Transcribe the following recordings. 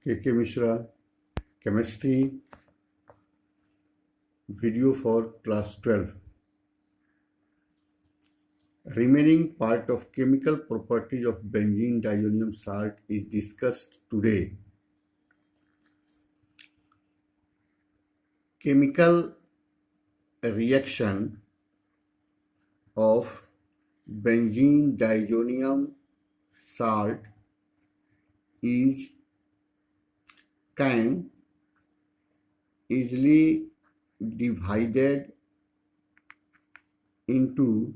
K.K. Mishra, Chemistry, video for class 12. Remaining part of chemical properties of benzene diammonium salt is discussed today. Chemical reaction of benzene diammonium salt is can easily divided into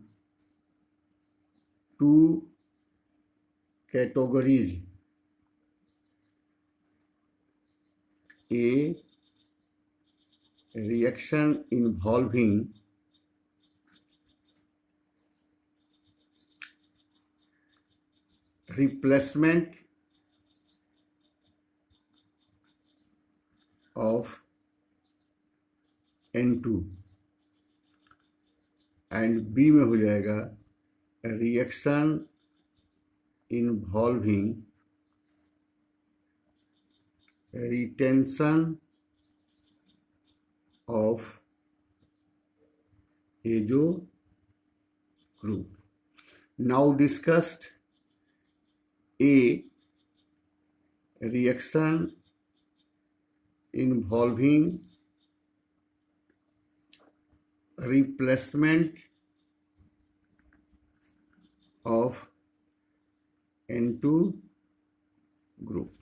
two categories: a reaction involving replacement of N2 and B में हो जाएगा reaction involving retention of azo group. Now discussed a reaction involving replacement of N2 group.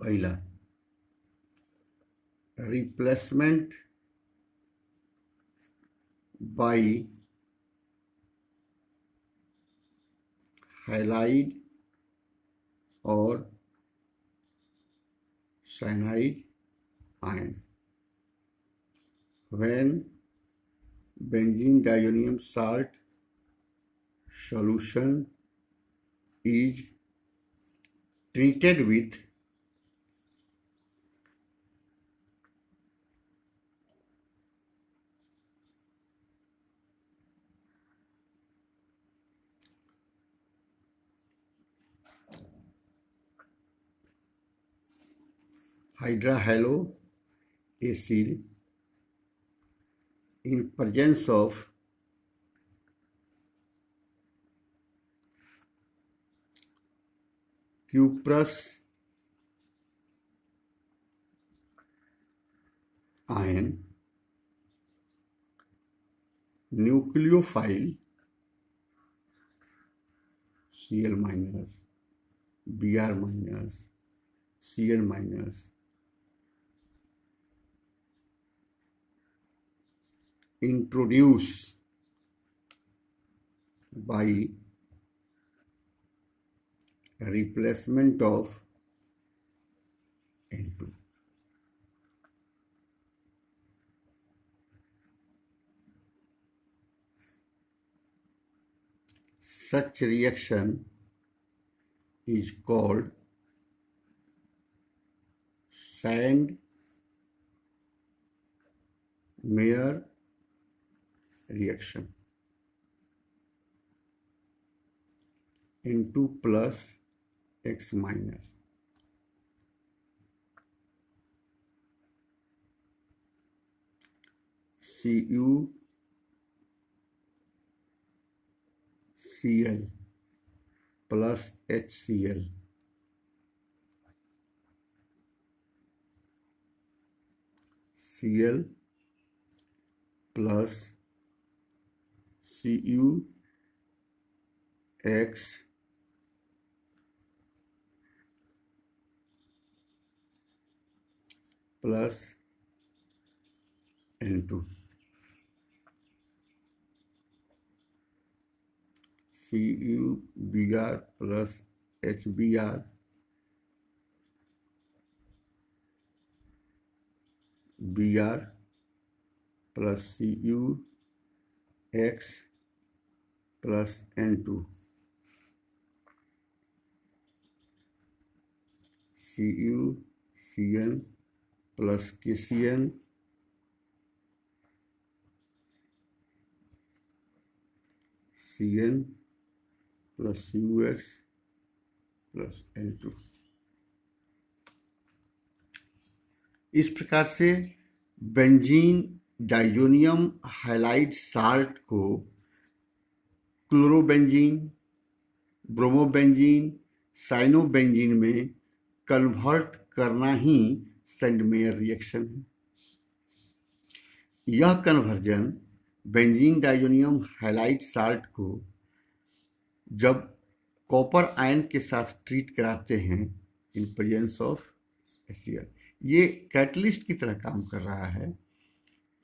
पहला replacement by halide और cyanide ion. When benzene diammonium salt solution is treated with hydrahaloacid in presence of cuprous ion, nucleophile Cl minus, Br minus, Cl minus introduced by replacement of N2. Such reaction is called Sand-Meyer reaction. N2 plus X minus. Cu Cl plus HCl Cl plus Cu X plus N2. CuBr plus HBr Br plus Cu X plus N2. CuCN plus KCN Cn plus CuX plus N2। इस प्रकार से benzene diazonium halide salt को chlorobenzene, bromobenzene, cyanobenzene में convert करना ही Sandmeyer reaction है। यह conversion benzene diazonium halide salt को जब कॉपर आयन के साथ ट्रीट कराते हैं इन प्रेजेंस ऑफ HCl, ये कैटलिस्ट की तरह काम कर रहा है।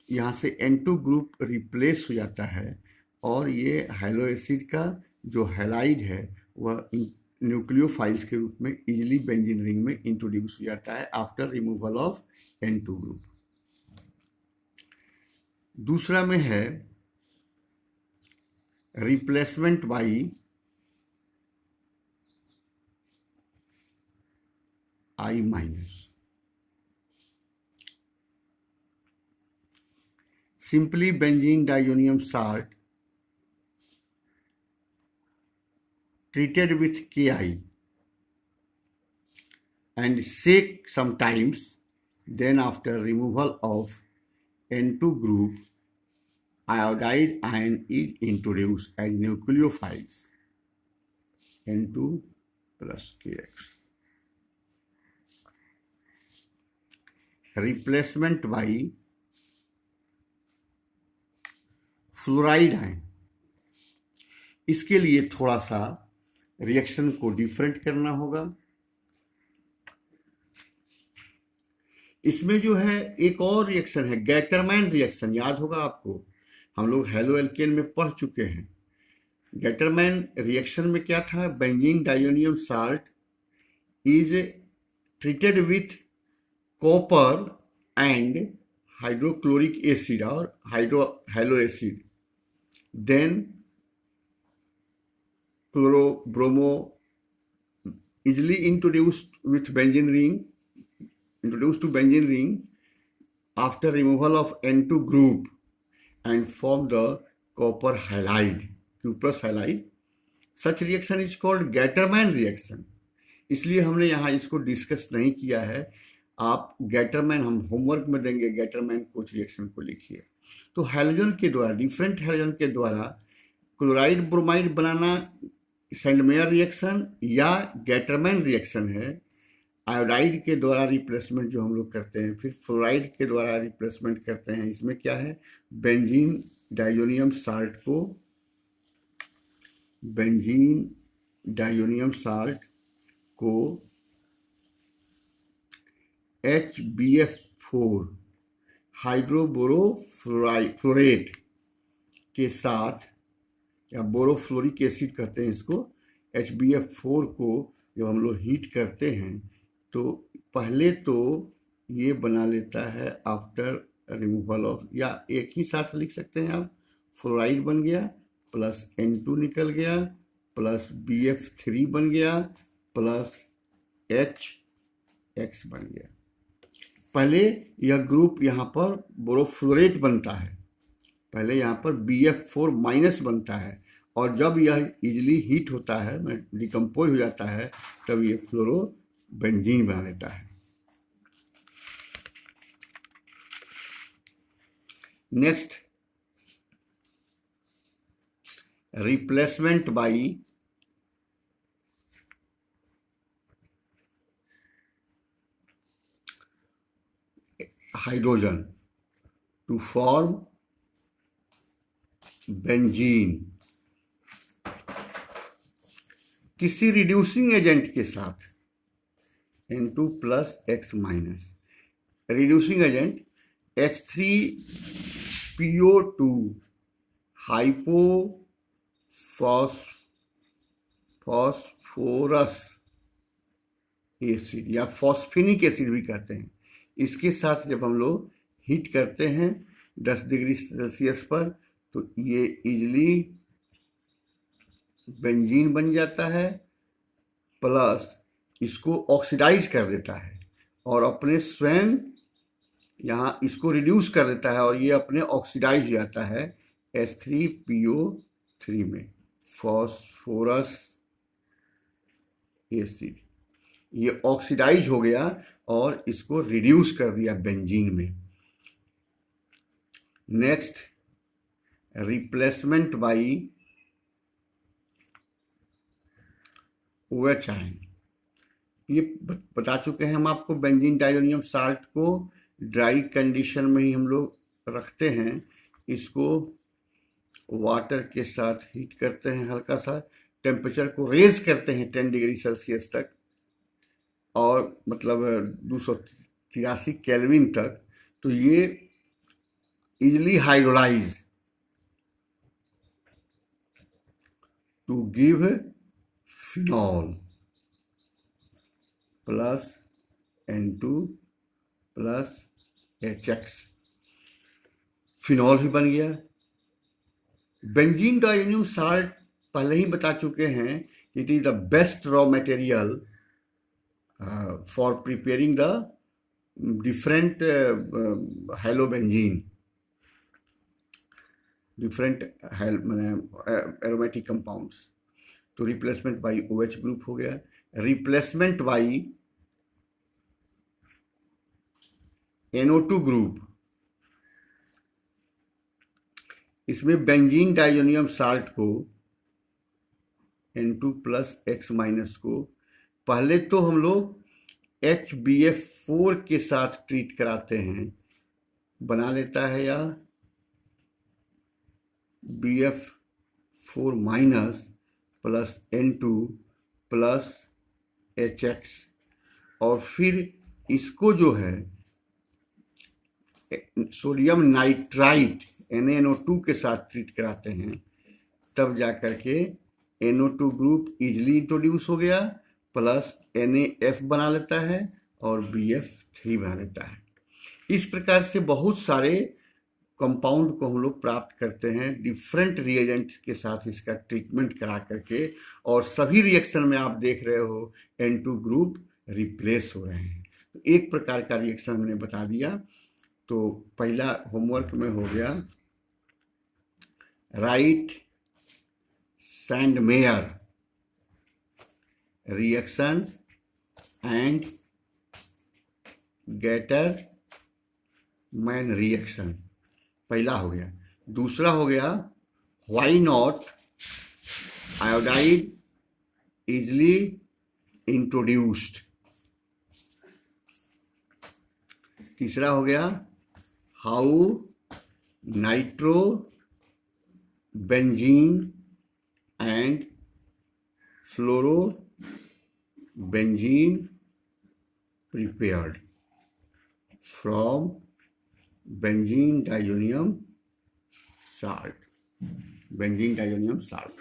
यहाँ से N2 ग्रुप रिप्लेस हो जाता है और ये हैलो एसिड का जो हैलाइड है वह न्यूक्लियोफाइल्स के रूप में इजिली बेंजीन रिंग में इंट्रोड्यूस हो जाता है after removal of N2 group. दूसरा में है replacement by I minus. Simply benzene diazonium salt treated with Ki and shake sometimes, then after removal of N2 group, iodide ion is introduced as nucleophiles N2 plus Kx. Replacement by fluoride ion. इसके लिए थोड़ा सा reaction को different करना होगा। इसमें जो है एक और रिएक्शन है गैटरमैन रिएक्शन, याद होगा आपको, हम लोग हेलो एल्केन में पढ़ चुके हैं। गैटरमैन रिएक्शन में क्या था, benzene diazonium salt is treated with copper and hydrochloric acid और halo acid, then chloro-bromo easily introduced to benzene ring after removal of N2 group and form the copper halide, cuprous halide. Such reaction is called Gattermann reaction. इसलिए हमने यहाँ इसको discuss नहीं किया है। आप Gattermann, हम होमवर्क में देंगे, गैटरमैन कोच रिएक्शन को लिखिए। तो हैलोजन के द्वारा, डिफरेंट हैलोजन के द्वारा क्लोराइड ब्रोमाइड बनाना सेंडमेयर रिएक्शन या गैटरमैन रिएक्शन है। आयोडाइड के द्वारा रिप्लेसमेंट जो हम लोग करते हैं, फिर फ्लोराइड के द्वारा रिप्लेसमेंट करते हैं। इसमें क्या है, बेंजीन डाइजोनियम साल्ट को HBF4 हाइड्रोबोरोफ्लोरेट के साथ, या बोरोफ्लोरिक एसिड कहते हैं इसको, HBF4 को जब हम लोग हीट करते हैं तो पहले तो ये बना लेता है आफ्टर रिमूवल ऑफ, या एक ही साथ लिख सकते हैं आप, फ्लोराइड बन गया प्लस N2 निकल गया प्लस BF3 बन गया प्लस HX बन गया। पहले यह ग्रुप यहाँ पर बोरोफ्लोरेट बनता है, पहले यहाँ पर BF4 माइनस बनता है, और जब यह इजिली हीट होता है, डिकम्पोज हो जाता है, तब ये फ्लोरोबेंजीन बना लेता है। Next, replacement by hydrogen to form benzene. किसी रिड्यूसिंग एजेंट के साथ N2 plus X minus, reducing agent H3PO2 hypophosphorous acid या फॉस्फेनिक एसिड भी कहते हैं। इसके साथ जब हम लोग हीट करते हैं 10 डिग्री सेल्सियस पर, तो ये इजिली बेंजीन बन जाता है, प्लस इसको ऑक्सीडाइज कर देता है और अपने स्वयं यहाँ इसको रिड्यूस कर देता है, और ये अपने ऑक्सीडाइज हो जाता है H3PO3 में। फॉस्फोरस एसिड, ये ऑक्सीडाइज हो गया और इसको रिड्यूस कर दिया बेंजीन में। Next, replacement by OH ion. ये बता चुके हैं हम आपको, बेंजीन डाइजोनियम साल्ट को ड्राई कंडीशन में ही हम लोग रखते हैं, इसको वाटर के साथ हीट करते हैं, हल्का सा टेम्परेचर को रेज करते हैं 10 डिग्री सेल्सियस तक, और मतलब 283 केल्विन तक, तो ये easily hydrolyse to give phenol plus N2 plus HX, phenol भी बन गया। बेंजीन डाइजोनियम साल्ट पहले ही बता चुके हैं, it is the best raw material for preparing the different halobenzene, different aromatic compounds. तो रिप्लेसमेंट बाई OH ग्रुप हो गया। रिप्लेसमेंट बाई NO2 ग्रुप, इसमें बेंजीन डाइजोनियम साल्ट को N2 प्लस X माइनस को पहले तो हम लोग HBF4 के साथ ट्रीट कराते हैं, बना लेता है या BF4 minus plus N2 plus HX, और फिर इसको जो है सोडियम नाइट्राइट NaNO2 के साथ ट्रीट कराते हैं, तब जा करके NO2 ग्रुप इजिली इंट्रोड्यूस हो गया, प्लस NaF बना लेता है और BF3 बना लेता है। इस प्रकार से बहुत सारे कंपाउंड को हम लोग प्राप्त करते हैं डिफरेंट रिएजेंट्स के साथ इसका ट्रीटमेंट करा करके, और सभी रिएक्शन में आप देख रहे हो N2 ग्रुप रिप्लेस हो रहे हैं। तो एक प्रकार का रिएक्शन मैंने बता दिया। तो पहला होमवर्क में हो गया, right Sandmeyer reaction and Gattermann reaction, पहला हो गया। दूसरा हो गया, why not iodide easily introduced. तीसरा हो गया, how nitro benzene and fluoro benzene prepared from benzene diazonium salt, benzene diazonium salt।